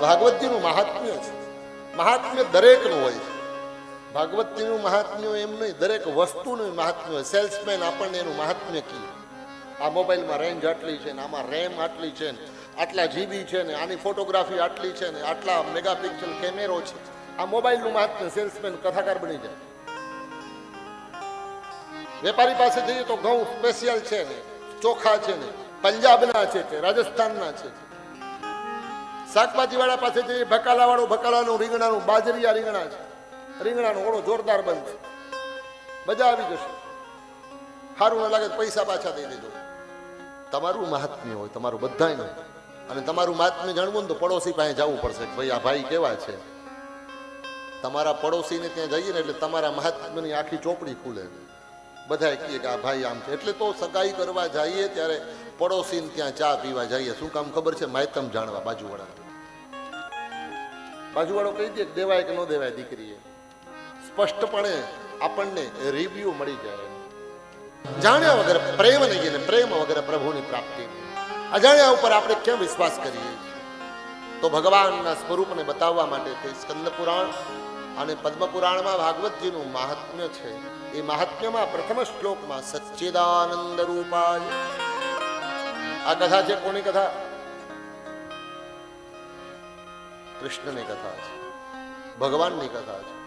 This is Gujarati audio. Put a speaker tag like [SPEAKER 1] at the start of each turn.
[SPEAKER 1] ભાગવતજીનું મહાત્મ્ય છે. મહાત્મ્ય દરેકનું હોય છે. ભાગવતજીનું મહાત્મ્ય એમ નહીં, દરેક વસ્તુનું મહાત્મ્ય હોય. સેલ્સમેન આપણને એનું મહાત્મ્ય કીધું. આ મોબાઈલમાં રેન્જ આટલી છે ને, આમાં રેમ આટલી છે ને, આટલા જીબી છે ને, આની ફોટોગ્રાફી આટલી છે ને, આટલા મેગાપિક્સલ કેમેરો છે. આ મોબાઈલનું મહાત્મ્ય સેલ્સમેન કથાકાર બની જાય. વેપારી પાસે જઈએ તો ઘઉં સ્પેશિયલ છે ને, ચોખા છે ને, પંજાબના છે કે રાજસ્થાનના છે. શાકભાજી વાળા પાસે જઈએ, ભકાલા વાળો ભકાલાનું રીંગણાનું, બાજરીયા રીંગણા છે, રીંગણાનો ઓળો જોરદાર બનશે, મજા આવી જશે. સારું ન લાગે પૈસા પાછા દઈ દેજો. તમારું મહાત્મ્ય હોય, તમારું બધાયનું. અને તમારું મહાત્મ્ય જાણવું ને તો પડોશી પાસે જવું પડશે કે ભાઈ આ ભાઈ કેવા છે. તમારા પડોશીને ત્યાં જઈએ ને એટલે તમારા મહાત્મ્યની આખી ચોપડી ખુલે. બધા કહે કે આ ભાઈ આમ છે. એટલે તો સગાઈ કરવા જઈએ ત્યારે પડોશીને ત્યાં ચા પીવા જઈએ. શું કામ ખબર છે? માયતમ જાણવા. બાજુવાળો કહી દે દેવાય કે ન દેવાય દીકરીએ. સ્પષ્ટપણે આપણને રિવ્યુ મળી જાય. જાણ્યા વગર પ્રેમ નહીં, પ્રેમ વગર પ્રભુની પ્રાપ્તિ નહીં. અજાણ્યા ઉપર આપણે કેમ વિશ્વાસ કરીએ? તો ભગવાનના સ્વરૂપને બતાવવા માટે સ્કંદ પુરાણ અને પદ્મ પુરાણમાં ભાગવતજીનું મહાત્મ્ય છે. એ મહાત્મ્યમાં પ્રથમ શ્લોકમાં સચ્ચિદાનંદ રૂપાય. આ કથા છે કોની કથા? કૃષ્ણની કથા છે, ભગવાનની કથા છે.